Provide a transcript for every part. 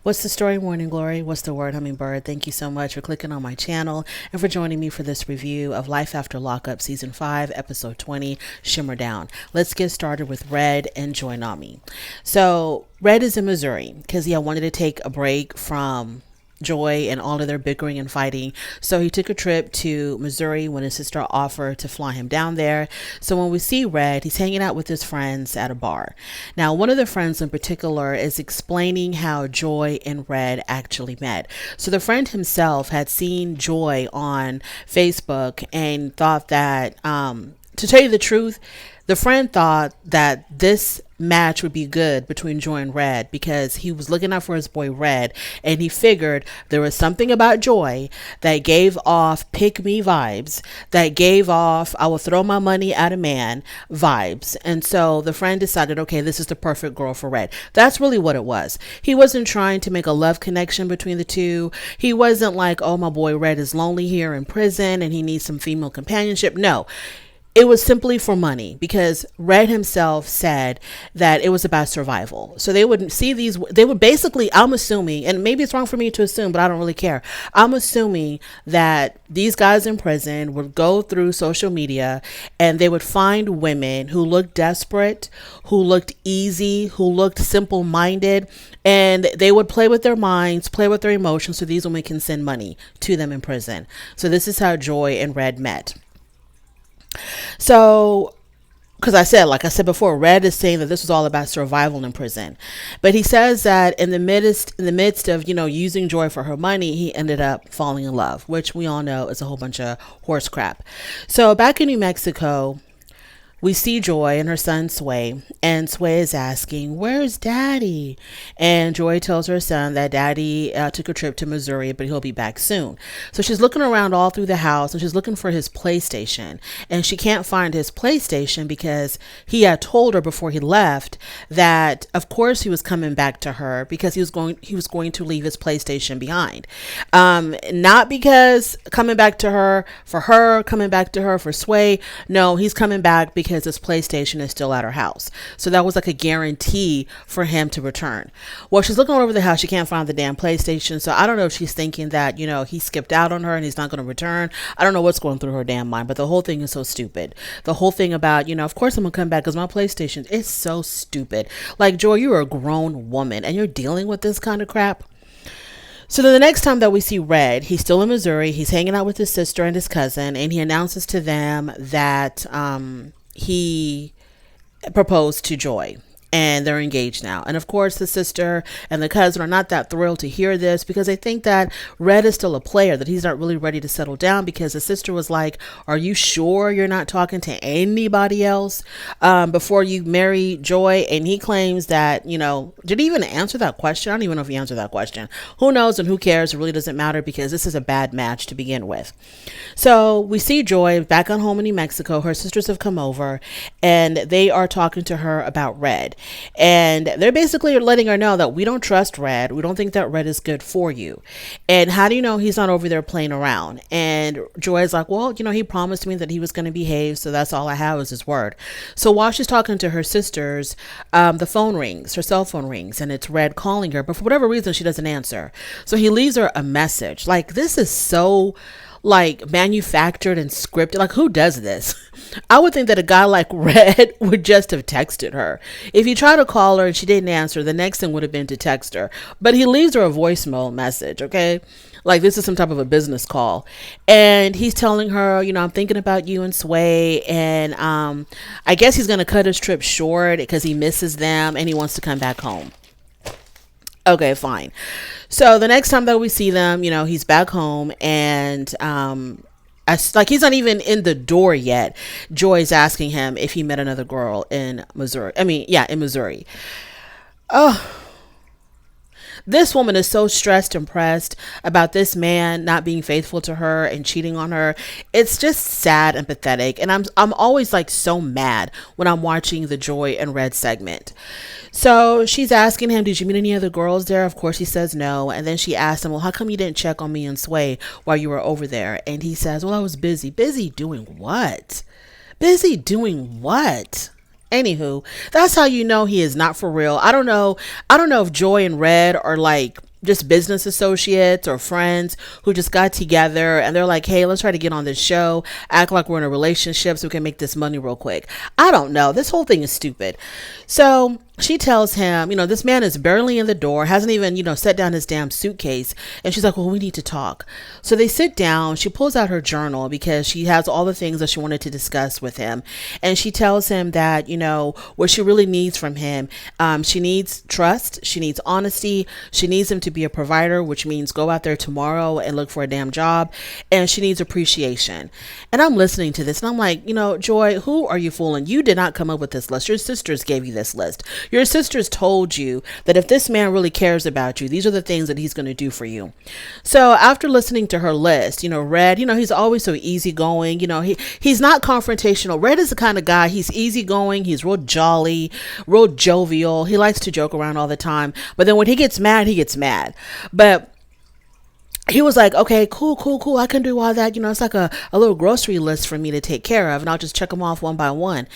What's the story, Morning Glory? What's the word, Hummingbird? Thank you so much for clicking on my channel and for joining me for this review of Life After Lockup Season 5, Episode 20, Shimmer Down. Let's get started with Red and Joy Nami. So, Red is in Missouri because he wanted to take a break from Joy and all of their bickering and fighting. So he took a trip to Missouri when his sister offered to fly him down there. So when we see Red, he's hanging out with his friends at a bar. Now, one of the friends in particular is explaining how Joy and Red actually met. So the friend himself had seen Joy on Facebook and thought that, to tell you the truth, the friend thought that this match would be good between Joy and Red because he was looking out for his boy Red, and he figured there was something about Joy that gave off pick me vibes, that gave off I will throw my money at a man vibes. And so the friend decided, okay, this is the perfect girl for Red. That's really what it was. He wasn't trying to make a love connection between the two. He wasn't like, oh, my boy Red is lonely here in prison and he needs some female companionship. No. It was simply for money because Red himself said that it was about survival. So they would see these, they would basically, I'm assuming, and maybe it's wrong for me to assume, but I don't really care. I'm assuming that these guys in prison would go through social media and they would find women who looked desperate, who looked easy, who looked simple minded, and they would play with their minds, play with their emotions so these women can send money to them in prison. So this is how Joy and Red met. So, because like I said before, Red is saying that this was all about survival in prison, but he says that in the midst of, using Joy for her money, he ended up falling in love, which we all know is a whole bunch of horse crap. So back in New Mexico, we see Joy and her son Sway, and Sway is asking, where's Daddy? And Joy tells her son that Daddy took a trip to Missouri, but he'll be back soon. So she's looking around all through the house and she's looking for his PlayStation, and she can't find his PlayStation because he had told her before he left that of course he was coming back to her because he was going to leave his PlayStation behind. Not because coming back to her, coming back to her for Sway. No, he's coming back because his PlayStation is still at her house. So that was like a guarantee for him to return. Well, she's looking all over the house. She can't find the damn PlayStation. So I don't know if she's thinking that, he skipped out on her and he's not going to return. I don't know what's going through her damn mind, but the whole thing is so stupid. The whole thing about, of course I'm going to come back because my PlayStation is so stupid. Like, Joy, you're a grown woman and you're dealing with this kind of crap. So then the next time that we see Red, he's still in Missouri. He's hanging out with his sister and his cousin, and he announces to them that he proposed to Joy and they're engaged now. And of course the sister and the cousin are not that thrilled to hear this because they think that Red is still a player, that he's not really ready to settle down, because the sister was like, are you sure you're not talking to anybody else before you marry Joy? And he claims that, did he even answer that question? I don't even know if he answered that question. Who knows and who cares? It really doesn't matter because this is a bad match to begin with. So we see Joy back on home in New Mexico. Her sisters have come over and they are talking to her about Red. And they're basically letting her know that we don't trust Red. We don't think that Red is good for you. And how do you know he's not over there playing around? And Joy's like, well, he promised me that he was going to behave. So that's all I have is his word. So while she's talking to her sisters, the phone rings, her cell phone rings, and it's Red calling her. But for whatever reason, she doesn't answer. So he leaves her a message. Like, this is so manufactured and scripted. Like, who does this? I would think that a guy like Red would just have texted her. If he tried to call her and she didn't answer, the next thing would have been to text her. But he leaves her a voicemail message, okay? Like, this is some type of a business call. And he's telling her, I'm thinking about you and Sway. And I guess he's going to cut his trip short because he misses them and he wants to come back home. Okay, fine. So the next time that we see them, he's back home and he's not even in the door yet. Joy's asking him if he met another girl in Missouri. In Missouri. Oh, this woman is so stressed and pressed about this man not being faithful to her and cheating on her. It's just sad and pathetic. And I'm always so mad when I'm watching the Joy and Red segment. So she's asking him, did you meet any other girls there? Of course he says no. And then she asks him, well, how come you didn't check on me and Sway while you were over there? And he says, well, I was busy. Busy doing what? Busy doing what? Anywho, that's how you know he is not for real. I don't know if Joy and Red are just business associates or friends who just got together and they're like, hey, let's try to get on this show, act like we're in a relationship so we can make this money real quick. I don't know. This whole thing is stupid. So she tells him, this man is barely in the door, hasn't even, set down his damn suitcase. And she's like, well, we need to talk. So they sit down. She pulls out her journal because she has all the things that she wanted to discuss with him. And she tells him that, what she really needs from him, she needs trust. She needs honesty. She needs him to be a provider, which means go out there tomorrow and look for a damn job. And she needs appreciation. And I'm listening to this and I'm like, Joy, who are you fooling? You did not come up with this list. Your sisters gave you this list. Your sisters told you that if this man really cares about you, these are the things that he's going to do for you. So after listening to her list, Red, he's always so easygoing. He's not confrontational. Red is the kind of guy, he's easygoing. He's real jolly, real jovial. He likes to joke around all the time. But then when he gets mad, he gets mad. But he was like, okay, cool. I can do all that. It's like a little grocery list for me to take care of and I'll just check them off one by one.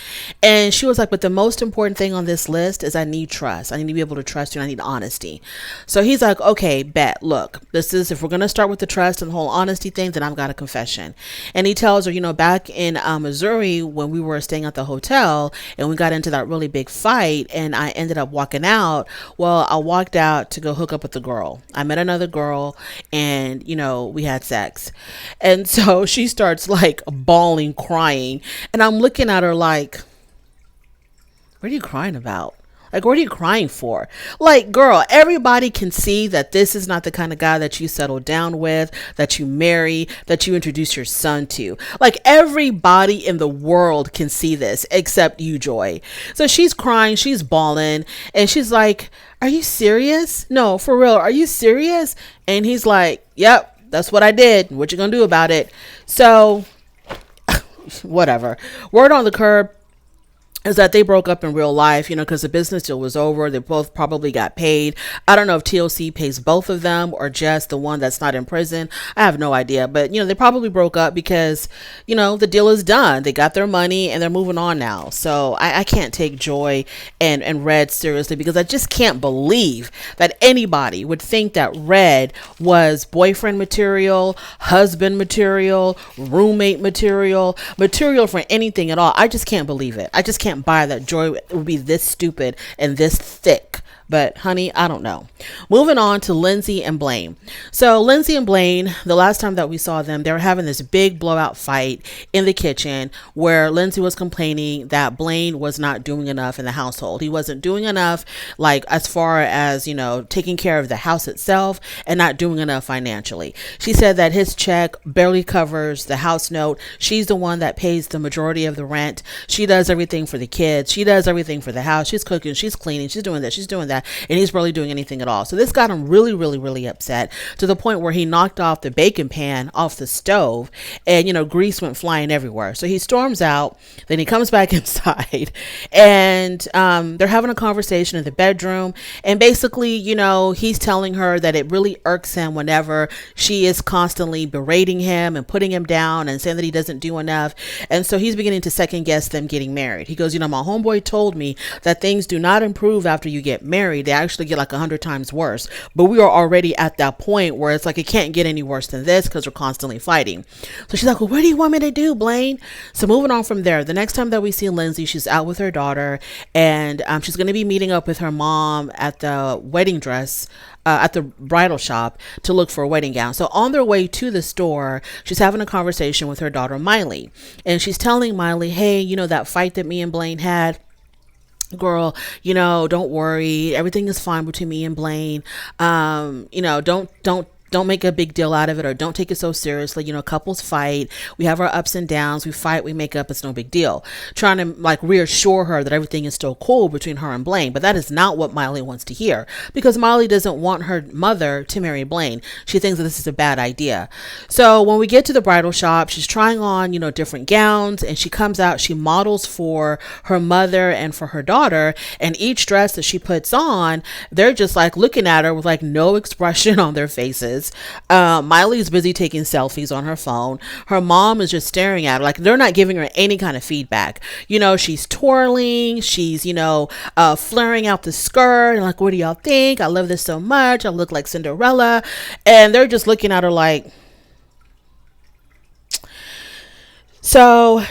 And she was like, but the most important thing on this list is I need trust. I need to be able to trust you and I need honesty. So he's like, okay, bet. Look, if we're going to start with the trust and the whole honesty thing, then I've got a confession. And he tells her, back in Missouri when we were staying at the hotel and we got into that really big fight and I ended up walking out. Well, I walked out to go hook up with the girl. I met another girl and we had sex. And so she starts like bawling, crying. And I'm looking at her like, what are you crying about? Like, what are you crying for? Like, girl, everybody can see that this is not the kind of guy that you settle down with, that you marry, that you introduce your son to. Like, everybody in the world can see this except you, Joy. So she's crying, she's bawling, and she's like, are you serious? No, for real, are you serious? And he's like, yep, that's what I did. What you gonna do about it? So, whatever. Word on the curb is that they broke up in real life, because the business deal was over. They both probably got paid. I don't know if TLC pays both of them or just the one that's not in prison. I have no idea. But, they probably broke up because, the deal is done. They got their money and they're moving on now. So I can't take Joy and Red seriously because I just can't believe that anybody would think that Red was boyfriend material, husband material, roommate material for anything at all. I just can't believe it. I just can't buy that Joy would be this stupid and this thick. But honey, I don't know. Moving on to Lindsay and Blaine. So Lindsay and Blaine, the last time that we saw them, they were having this big blowout fight in the kitchen where Lindsay was complaining that Blaine was not doing enough in the household. He wasn't doing enough, like as far as, taking care of the house itself and not doing enough financially. She said that his check barely covers the house note. She's the one that pays the majority of the rent. She does everything for the kids. She does everything for the house. She's cooking, she's cleaning, she's doing this, she's doing that. And he's barely doing anything at all. So this got him really, really, really upset to the point where he knocked off the bacon pan off the stove and, grease went flying everywhere. So he storms out, then he comes back inside and they're having a conversation in the bedroom. And basically, he's telling her that it really irks him whenever she is constantly berating him and putting him down and saying that he doesn't do enough. And so he's beginning to second guess them getting married. He goes, my homeboy told me that things do not improve after you get married. They actually get like 100 times worse. But we are already at that point where it's like it can't get any worse than this because we're constantly fighting. So she's like, well, what do you want me to do, Blaine? So moving on from there, the next time that we see Lindsay, she's out with her daughter and she's going to be meeting up with her mom at the wedding dress at the bridal shop to look for a wedding gown. So on their way to the store, she's having a conversation with her daughter, Miley. And she's telling Miley, hey, that fight that me and Blaine had, girl, don't worry. Everything is fine between me and Blaine. Don't make a big deal out of it or don't take it so seriously. Couples fight. We have our ups and downs. We fight, we make up. It's no big deal. Trying to like reassure her that everything is still cool between her and Blaine. But that is not what Miley wants to hear because Miley doesn't want her mother to marry Blaine. She thinks that this is a bad idea. So when we get to the bridal shop, she's trying on, different gowns and she comes out, she models for her mother and for her daughter. And each dress that she puts on, they're just like looking at her with like no expression on their faces. is. Miley's busy taking selfies on her phone. Her mom is just staring at her like they're not giving her any kind of feedback. She's twirling, she's, flaring out the skirt and like, what do y'all think? I love this so much. I look like Cinderella. And they're just looking at her like, so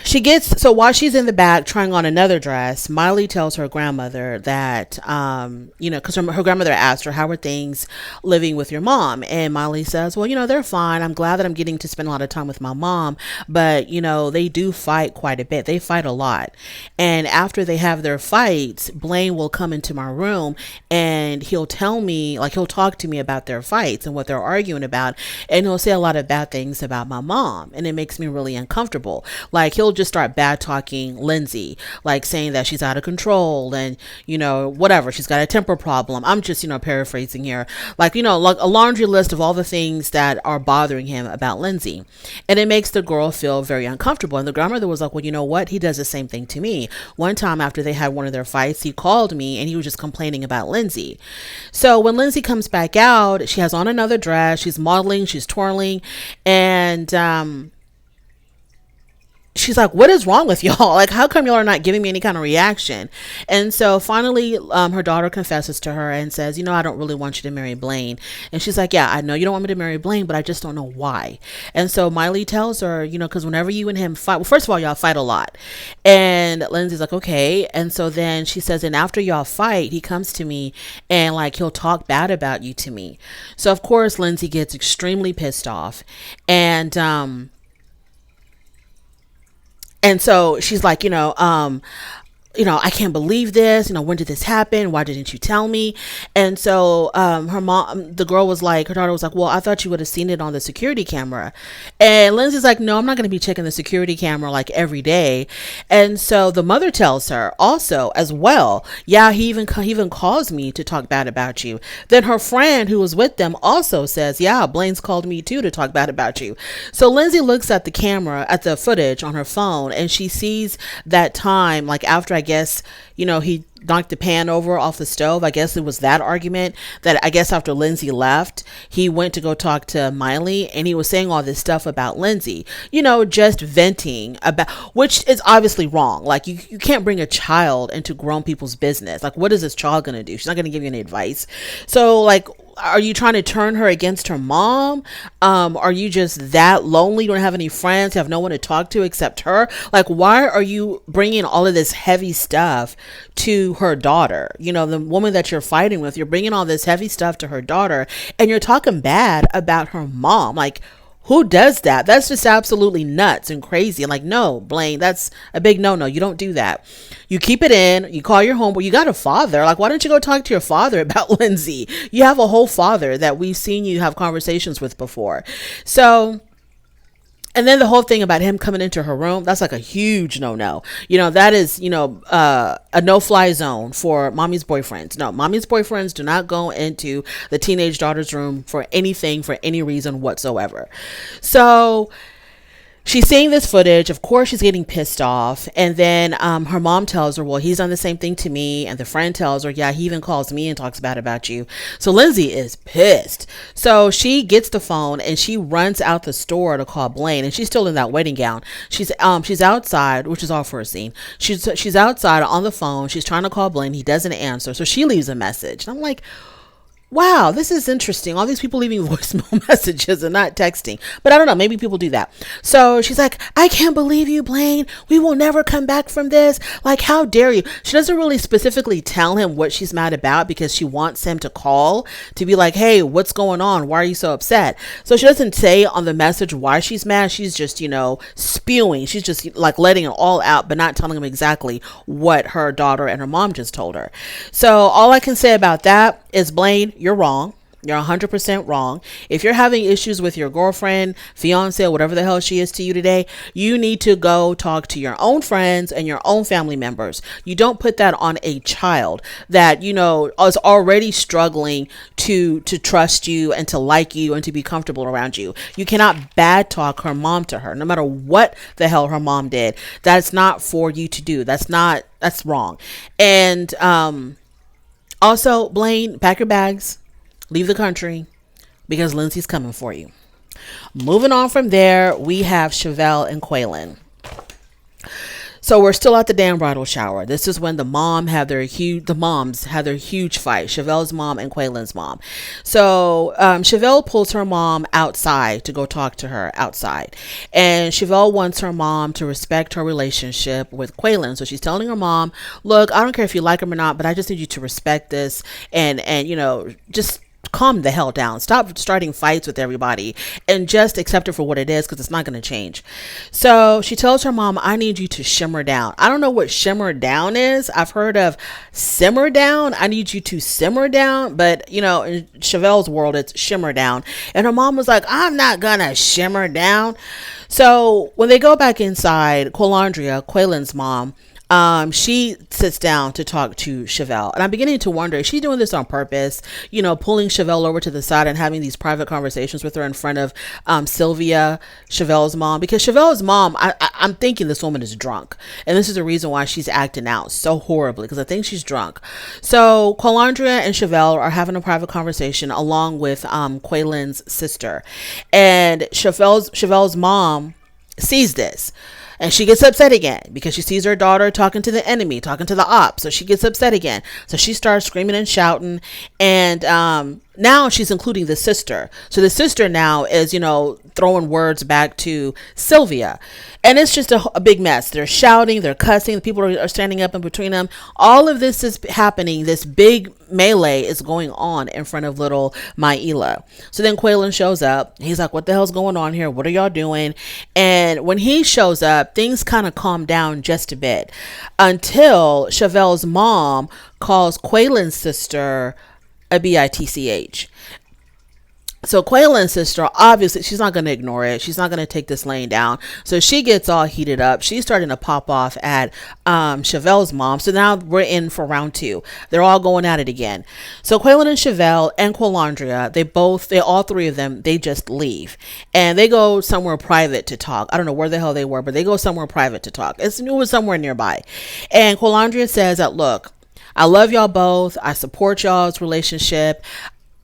while she's in the back trying on another dress, Miley tells her grandmother that, because her grandmother asked her, how are things living with your mom? And Miley says, well, they're fine. I'm glad that I'm getting to spend a lot of time with my mom, but, they do fight quite a bit. They fight a lot. And after they have their fights, Blaine will come into my room and he'll tell me, like, he'll talk to me about their fights and what they're arguing about. And he'll say a lot of bad things about my mom. And it makes me really uncomfortable. Like, he'll just start bad talking Lindsay, like saying that she's out of control and, whatever, she's got a temper problem. I'm just, paraphrasing here, like, like a laundry list of all the things that are bothering him about Lindsay. And it makes the girl feel very uncomfortable. And the grandmother was like, well, you know what? He does the same thing to me. One time after they had one of their fights, he called me and he was just complaining about Lindsay. So when Lindsay comes back out, she has on another dress, she's modeling, she's twirling, and, she's like, what is wrong with y'all? Like, how come y'all are not giving me any kind of reaction? And so finally, her daughter confesses to her and says, I don't really want you to marry Blaine. And she's like, yeah, I know you don't want me to marry Blaine, but I just don't know why. And so Miley tells her, because whenever you and him fight, well, first of all, y'all fight a lot. And Lindsay's like, okay. And so then she says, and after y'all fight, he comes to me and like, he'll talk bad about you to me. So of course, Lindsay gets extremely pissed off. And so she's like, I can't believe this. When did this happen? Why didn't you tell me? And so her mom, the girl was like, her daughter was like, well, I thought you would have seen it on the security camera. And Lindsay's like, no, I'm not going to be checking the security camera like every day. And so the mother tells her also as well, yeah, he even calls me to talk bad about you. Then her friend who was with them also says, yeah, Blaine's called me too to talk bad about you. So Lindsay looks at the camera, at the footage on her phone, and she sees that time, like after I guess, he knocked the pan over off the stove. I guess it was that argument that I guess after Lindsay left, he went to go talk to Miley and he was saying all this stuff about Lindsay, just venting about, which is obviously wrong. Like you can't bring a child into grown people's business. Like, what is this child going to do? She's not going to give you any advice. So like, are you trying to turn her against her mom? Are you just that lonely? You don't have any friends, you have no one to talk to except her? Like, why are you bringing all of this heavy stuff to her daughter? The woman that you're fighting with, you're bringing all this heavy stuff to her daughter and you're talking bad about her mom. Like, who does that? That's just absolutely nuts and crazy. Like, no, Blaine, that's a big no-no. You don't do that. You keep it in. You call your homeboy. You got a father. Like, why don't you go talk to your father about Lindsay? You have a whole father that we've seen you have conversations with before. So, and then the whole thing about him coming into her room, that's like a huge no-no. That is, a no-fly zone for mommy's boyfriends. No, mommy's boyfriends do not go into the teenage daughter's room for anything, for any reason whatsoever. So she's seeing this footage. Of course, she's getting pissed off. And then her mom tells her, well, he's done the same thing to me. And the friend tells her, yeah, he even calls me and talks bad about you. So Lindsay is pissed. So she gets the phone and she runs out the store to call Blaine. And she's still in that wedding gown. She's outside, which is all for a scene. She's outside on the phone. She's trying to call Blaine. He doesn't answer. So she leaves a message. And I'm like, wow, this is interesting. All these people leaving voicemail messages and not texting. But I don't know. Maybe people do that. So she's like, I can't believe you, Blaine. We will never come back from this. Like, how dare you? She doesn't really specifically tell him what she's mad about because she wants him to call to be like, hey, what's going on? Why are you so upset? So she doesn't say on the message why she's mad. She's just, spewing. She's just like letting it all out, but not telling him exactly what her daughter and her mom just told her. So all I can say about that is, Blaine, you're wrong. You're 100% wrong. If you're having issues with your girlfriend, fiance, whatever the hell she is to you today, you need to go talk to your own friends and your own family members. You don't put that on a child that, is already struggling to trust you and to like you and to be comfortable around you. You cannot bad talk her mom to her, no matter what the hell her mom did. That's not for you to do. That's wrong. And, also, Blaine, pack your bags, leave the country, because Lindsay's coming for you. Moving on from there, we have Chevelle and Quaylen. So we're still at the damn bridal shower. This is when the moms had their huge fight. Chevelle's mom and Quaylen's mom. So Chevelle pulls her mom outside to go talk to her outside, and Chevelle wants her mom to respect her relationship with Quaylen. So she's telling her mom, "Look, I don't care if you like him or not, but I just need you to respect this, and just calm the hell down. Stop starting fights with everybody and just accept it for what it is, because it's not going to change." So she tells her mom, "I need you to shimmer down." I don't know what shimmer down is. I've heard of simmer down. I need you to simmer down. But, in Chevelle's world, it's shimmer down. And her mom was like, "I'm not going to shimmer down." So when they go back inside, Quaylen's mom, she sits down to talk to Chevelle. And I'm beginning to wonder, is she doing this on purpose? Pulling Chevelle over to the side and having these private conversations with her in front of Sylvia, Chevelle's mom. Because Chevelle's mom, I'm thinking this woman is drunk. And this is the reason why she's acting out so horribly, because I think she's drunk. So Quaylandria and Chevelle are having a private conversation along with Quaylen's sister. And Chevelle's mom sees this. And she gets upset again because she sees her daughter talking to the enemy, talking to the op. So she gets upset again. So she starts screaming and shouting. And now she's including the sister. So the sister now is, throwing words back to Sylvia. And it's just a big mess. They're shouting, they're cussing. The people are standing up in between them. All of this is happening. This big melee is going on in front of little Maila. So then Quaylen shows up. He's like, "What the hell's going on here? What are y'all doing?" And when he shows up, things kind of calm down just a bit until Chevelle's mom calls Quaylen's sister a bitch. So Quaylen's sister, obviously, she's not going to ignore it. She's not going to take this laying down. So she gets all heated up. She's starting to pop off at Chevelle's mom. So now we're in for round 2. They're all going at it again. So Quaylen and Chevelle and Quaylandria, all three of them, they just leave. And they go somewhere private to talk. I don't know where the hell they were, but they go somewhere private to talk. It was somewhere nearby. And Quaylandria says that, "Look, I love y'all both. I support y'all's relationship.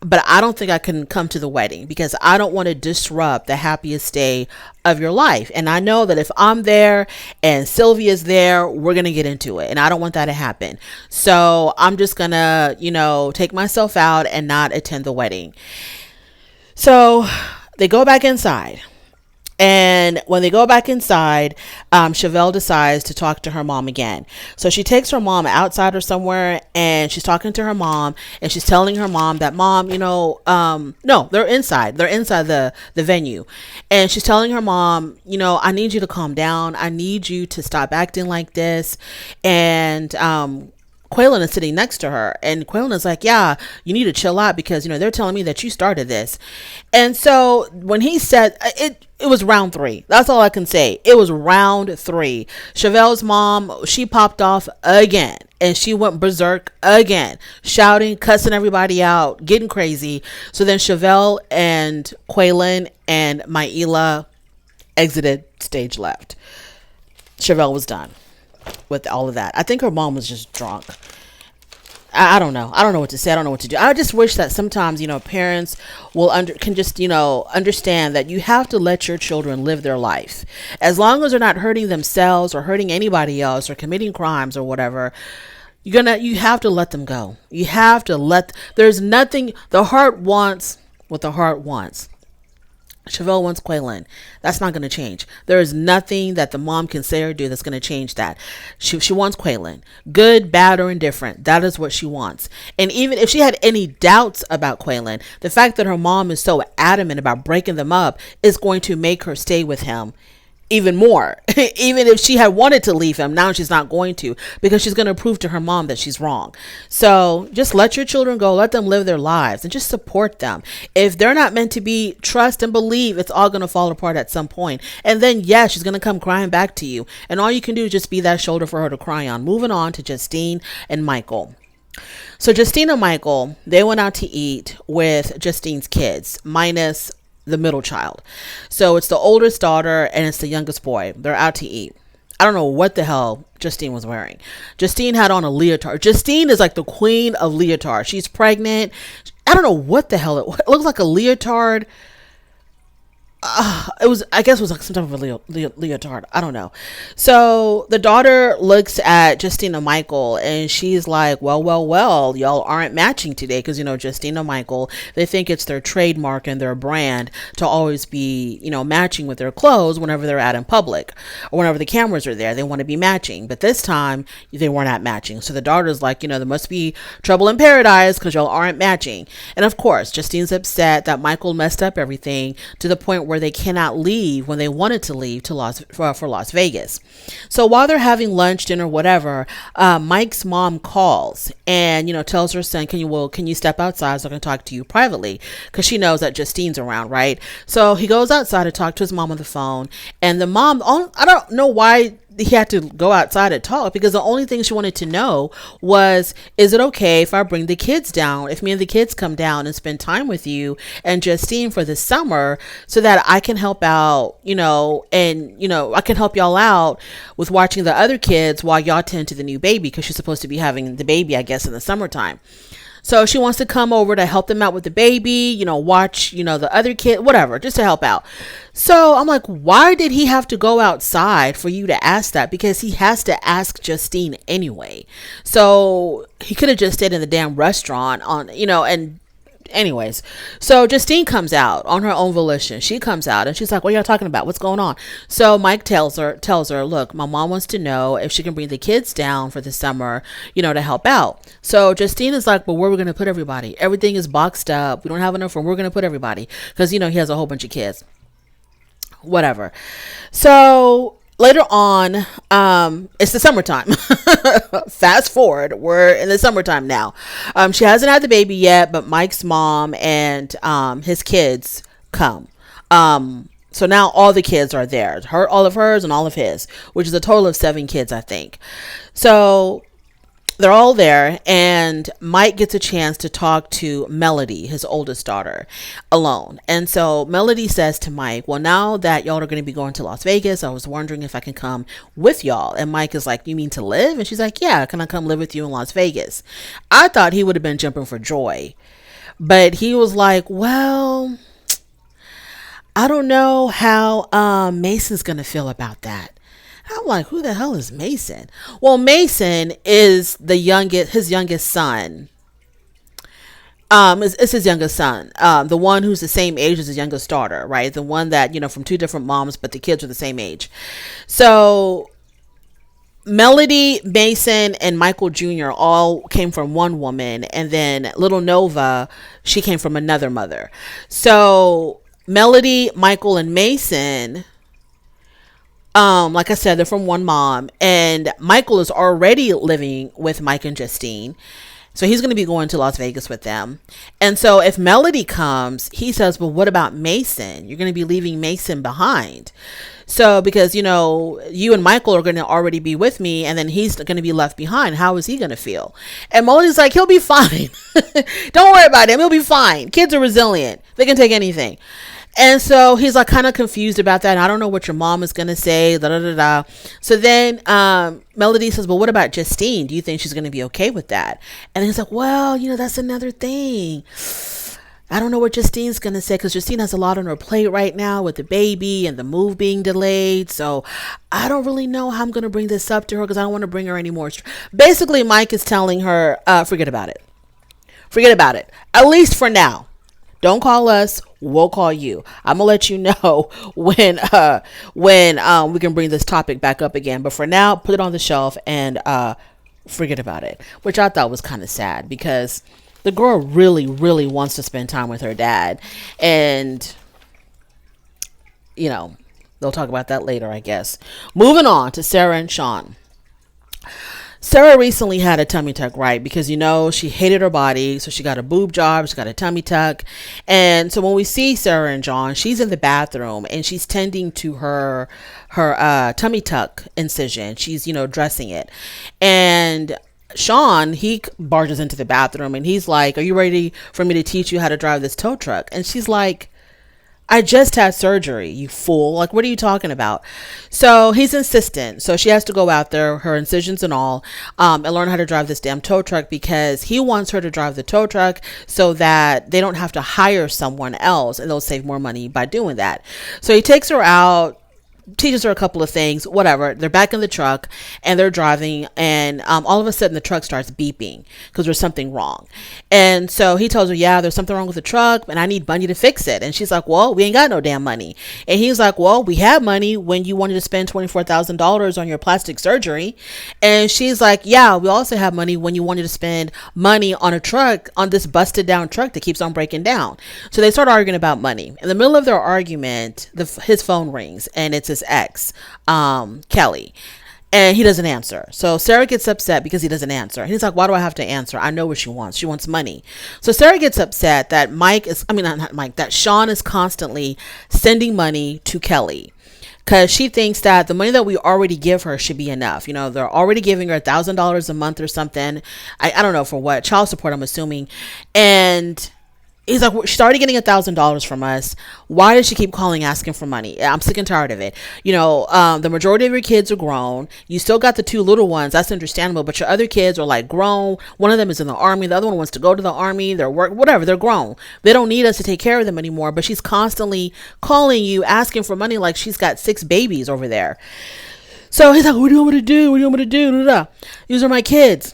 But I don't think I can come to the wedding because I don't want to disrupt the happiest day of your life. And I know that if I'm there and Sylvia's there, we're going to get into it. And I don't want that to happen. So I'm just going to, take myself out and not attend the wedding." So they go back inside. And when they go back inside, Chevelle decides to talk to her mom again. So she takes her mom outside or somewhere, and she's talking to her mom, and she's telling her mom that, "Mom, no, they're inside. They're inside the venue." And she's telling her mom, "I need you to calm down. I need you to stop acting like this." And Quaylen is sitting next to her, and Quaylen is like, "Yeah, you need to chill out because, they're telling me that you started this." And so when he said it was round 3. That's all I can say. It was round 3. Chevelle's mom, she popped off again, and she went berserk again, shouting, cussing everybody out, getting crazy. So then Chevelle and Quaylen and Maila exited stage left. Chevelle was done with all of that. I think her mom was just drunk. I don't know. I don't know what to say. I don't know what to do. I just wish that sometimes, parents can just, understand that you have to let your children live their life. As long as they're not hurting themselves or hurting anybody else or committing crimes or whatever, you have to let them go. You have to there's nothing, the heart wants what the heart wants. Chevelle wants Quaylen. That's not going to change. There is nothing that the mom can say or do that's going to change that. She wants Quaylen. Good, bad, or indifferent. That is what she wants. And even if she had any doubts about Quaylen, the fact that her mom is so adamant about breaking them up is going to make her stay with him even more. Even if she had wanted to leave him, now she's not going to, because she's going to prove to her mom that she's wrong. So just let your children go, let them live their lives, and just support them. If they're not meant to be, trust and believe it's all going to fall apart at some point. And then, yes, she's going to come crying back to you. And all you can do is just be that shoulder for her to cry on. Moving on to Justine and Michael. So Justine and Michael, they went out to eat with Justine's kids, minus the middle child. So it's the oldest daughter and it's the youngest boy. They're out to eat. I don't know what the hell Justine was wearing. Justine had on a leotard. Justine is like the queen of leotard. She's pregnant. I don't know what the hell it looks like, a leotard. I guess it was like some type of a leotard. I don't know. So the daughter looks at Justine Michael and she's like, well, y'all aren't matching today. Cause Justine Michael, they think it's their trademark and their brand to always be, matching with their clothes whenever they're out in public or whenever the cameras are there. They want to be matching, but this time they were not matching. So the daughter's like, there must be trouble in paradise cause y'all aren't matching. And of course, Justine's upset that Michael messed up everything to the point where they cannot leave when they wanted to leave to for Las Vegas. So while they're having lunch, dinner, whatever, Mike's mom calls and tells her son, can you step outside so I can talk to you privately, because she knows that Justine's around, right? So he goes outside to talk to his mom on the phone, and the mom, I don't know why he had to go outside and talk, because the only thing she wanted to know was, is it okay if I bring the kids down, if me and the kids come down and spend time with you and Justine for the summer, so that I can help out, and I can help y'all out with watching the other kids while y'all tend to the new baby, because she's supposed to be having the baby, I guess, in the summertime. So she wants to come over to help them out with the baby, watch, the other kid, whatever, just to help out. So I'm like, why did he have to go outside for you to ask that? Because he has to ask Justine anyway. So he could have just stayed in the damn restaurant and anyways, so Justine comes out on her own volition. She comes out and she's like, what are y'all talking about? What's going on? So Mike tells her, look, my mom wants to know if she can bring the kids down for the summer, to help out. So Justine is like, well, where are we going to put everybody? Everything is boxed up. We don't have enough room. We're going to put everybody. Because, he has a whole bunch of kids. Whatever. So later on, it's the summertime. Fast forward, we're in the summertime now. She hasn't had the baby yet, but Mike's mom and his kids come. So now all the kids are there. All of hers and all of his, which is a total of 7 kids, I think. So they're all there, and Mike gets a chance to talk to Melody, his oldest daughter, alone. And so Melody says to Mike, well, now that y'all are going to be going to Las Vegas, I was wondering if I can come with y'all. And Mike is like, you mean to live? And she's like, yeah, can I come live with you in Las Vegas? I thought he would have been jumping for joy, but he was like, well, I don't know how Mason's going to feel about that. I'm like, who the hell is Mason? Well, Mason is his youngest son. It's his youngest son. The one who's the same age as his youngest daughter, right? The one that, from 2 different moms, but the kids are the same age. So Melody, Mason, and Michael Jr. all came from one woman. And then little Nova, she came from another mother. So Melody, Michael, and Mason, like I said, they're from one mom, and Michael is already living with Mike and Justine. So he's going to be going to Las Vegas with them. And so if Melody comes, he says, well, what about Mason? You're going to be leaving Mason behind. So because, you and Michael are going to already be with me, and then he's going to be left behind. How is he going to feel? And Melody's like, he'll be fine. Don't worry about him. He'll be fine. Kids are resilient. They can take anything. And so he's like kind of confused about that. And I don't know what your mom is going to say. Da, da, da, da. So then Melody says, well, what about Justine? Do you think she's going to be okay with that? And he's like, well, that's another thing. I don't know what Justine's going to say, because Justine has a lot on her plate right now with the baby and the move being delayed. So I don't really know how I'm going to bring this up to her, because I don't want to bring her any more. Basically, Mike is telling her, forget about it. Forget about it. At least for now. Don't call us. We'll call you. I'm gonna let you know when we can bring this topic back up again. But for now, put it on the shelf and forget about it. Which I thought was kind of sad, because the girl really, really wants to spend time with her dad, and they'll talk about that later, I guess. Moving on to Sarah and Sean. Sarah recently had a tummy tuck, right? Because, she hated her body. So she got a boob job. She got a tummy tuck. And so when we see Sarah and John, she's in the bathroom and she's tending to her tummy tuck incision. She's, dressing it. And Sean, he barges into the bathroom and he's like, are you ready for me to teach you how to drive this tow truck? And she's like, I just had surgery, you fool. Like, what are you talking about? So he's insistent. So she has to go out there, her incisions and all, and learn how to drive this damn tow truck, because he wants her to drive the tow truck so that they don't have to hire someone else, and they'll save more money by doing that. So he takes her out, teaches her a couple of things, whatever. They're back in the truck and they're driving, and all of a sudden the truck starts beeping because there's something wrong. And so he tells her, yeah, there's something wrong with the truck and I need money to fix it. And she's like, well, we ain't got no damn money. And he's like, well, we had money when you wanted to spend $24,000 on your plastic surgery. And she's like, yeah, we also have money when you wanted to spend money on a truck, on this busted down truck that keeps on breaking down. So they start arguing about money. In the middle of their argument, his phone rings, and it's his ex, Kelly, and he doesn't answer. So Sarah gets upset because he doesn't answer. And he's like, why do I have to answer? I know what she wants. She wants money. So Sarah gets upset that that Sean is constantly sending money to Kelly, because she thinks that the money that we already give her should be enough. You know, they're already giving her $1,000 a month or something. I don't know for what, child support, I'm assuming. And he's like, she's already getting $1,000 from us. Why does she keep calling asking for money? I'm sick and tired of it. You know, the majority of your kids are grown. You still got the two little ones. That's understandable. But your other kids are like grown. One of them is in the army. The other one wants to go to the army. They're work, whatever. They're grown. They don't need us to take care of them anymore. But she's constantly calling you, asking for money like she's got 6 babies over there. So he's like, what do you want me to do? What do you want me to do? These are my kids.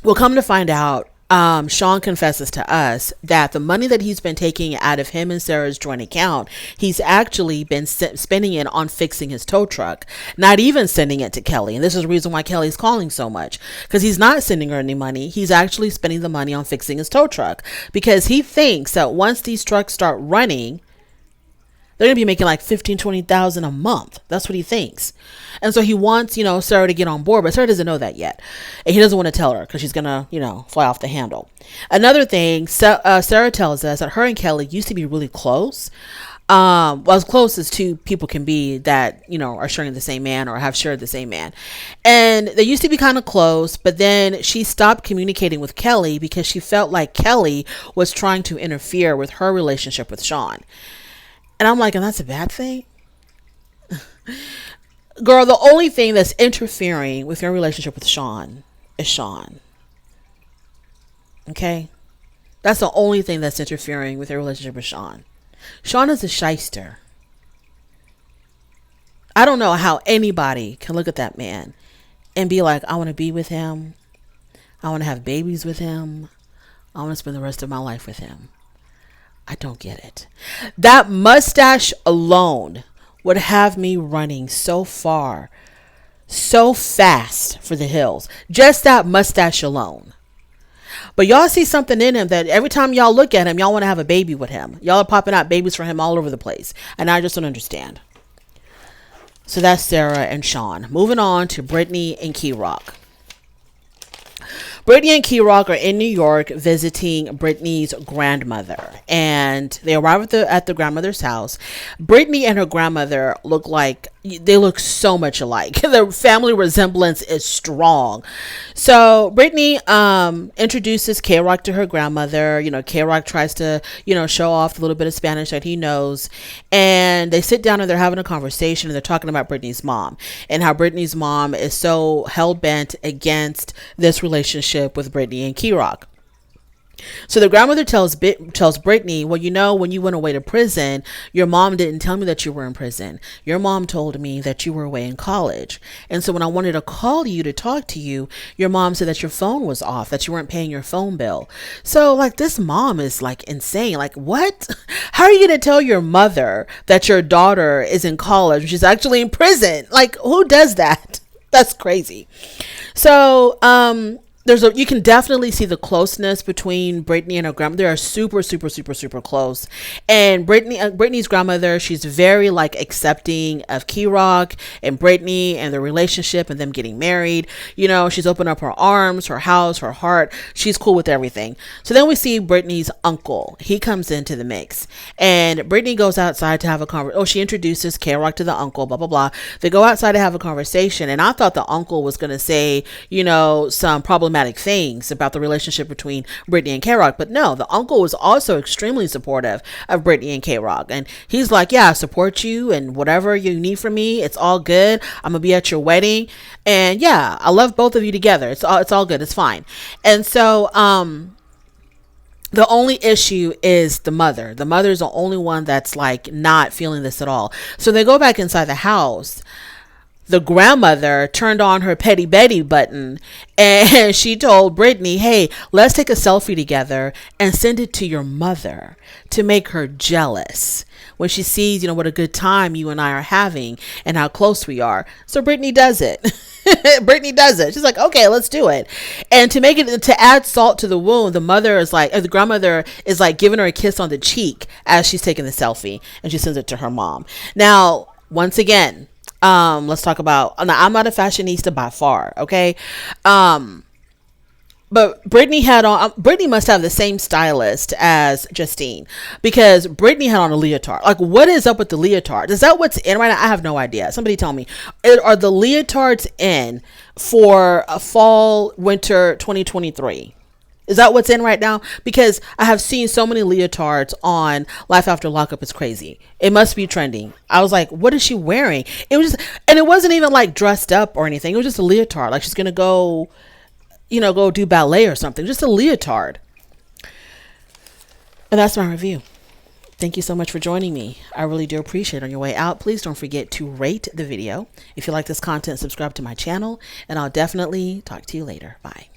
Well, come to find out, Sean confesses to us that the money that he's been taking out of him and Sarah's joint account, he's actually been spending it on fixing his tow truck, not even sending it to Kelly. And this is the reason why Kelly's calling so much, because he's not sending her any money. He's actually spending the money on fixing his tow truck, because he thinks that once these trucks start running, they're going to be making like $15,000-$20,000 a month. That's what he thinks. And so he wants, Sarah to get on board, but Sarah doesn't know that yet. And he doesn't want to tell her because she's going to, fly off the handle. Another thing, Sarah tells us that her and Kelly used to be really close. Well, as close as two people can be that, are sharing the same man or have shared the same man. And they used to be kind of close, but then she stopped communicating with Kelly because she felt like Kelly was trying to interfere with her relationship with Sean. And I'm like, and that's a bad thing? Girl, the only thing that's interfering with your relationship with Sean is Sean. Okay? That's the only thing that's interfering with your relationship with Sean. Sean is a shyster. I don't know how anybody can look at that man and be like, I want to be with him. I want to have babies with him. I want to spend the rest of my life with him. I don't get it. That mustache alone would have me running so far, so fast for the hills. Just that mustache alone. But y'all see something in him that every time y'all look at him, y'all want to have a baby with him. Y'all are popping out babies for him all over the place. And I just don't understand. So that's Sarah and Sean. Moving on to Britney and Key Rock. Britney and Key Rock are in New York visiting Britney's grandmother, and they arrive at the grandmother's house. Britney and her grandmother they look so much alike. The family resemblance is strong. So Britney introduces Key Rock to her grandmother. Key Rock tries to show off a little bit of Spanish that he knows, and they sit down and they're having a conversation, and they're talking about Britney's mom and how Britney's mom is so hell-bent against this relationship with Britney and Key Rock. So the grandmother tells Britney, well, when you went away to prison, your mom didn't tell me that you were in prison. Your mom told me that you were away in college. And so when I wanted to call you to talk to you, your mom said that your phone was off, that you weren't paying your phone bill. So this mom is insane. What? How are you going to tell your mother that your daughter is in college when she's actually in prison? Who does that? That's crazy. So, you can definitely see the closeness between Britney and her grandmother. They are super, super, super, super close. And Britney's grandmother, she's very accepting of Key Rock and Britney and their relationship and them getting married. She's opened up her arms, her house, her heart. She's cool with everything. So then we see Britney's uncle. He comes into the mix, and Britney goes outside to have a conversation. She introduces Key Rock to the uncle, blah, blah, blah. They go outside to have a conversation, and I thought the uncle was going to say, some problematic problematic things about the relationship between Britney and K-Rock. But no, the uncle was also extremely supportive of Britney and K-Rock. And he's like, yeah, I support you, and whatever you need from me, it's all good. I'm gonna be at your wedding. And yeah, I love both of you together. It's all good. It's fine. And so, the only issue is the mother. The mother is the only one that's like not feeling this at all. So they go back inside the house. The grandmother turned on her petty Betty button, and she told Britney, hey, let's take a selfie together and send it to your mother to make her jealous when she sees, what a good time you and I are having and how close we are. So Britney does it. Britney does it. She's like, okay, let's do it. And to add salt to the wound, the grandmother is like giving her a kiss on the cheek as she's taking the selfie, and she sends it to her mom. Now, once again, let's talk about, I'm not a fashionista by far. Okay. But Britney must have the same stylist as Justine, because Britney had on a leotard. Like, what is up with the leotard? Is that what's in right now? I have no idea. Somebody tell me. Are the leotards in for a fall, winter 2023? Is that what's in right now? Because I have seen so many leotards on Life After Lockup. It's crazy. It must be trending. I was like, what is she wearing? It wasn't even like dressed up or anything. It was just a leotard. Like she's going to go do ballet or something. Just a leotard. And that's my review. Thank you so much for joining me. I really do appreciate it. On your way out, please don't forget to rate the video. If you like this content, subscribe to my channel, and I'll definitely talk to you later. Bye.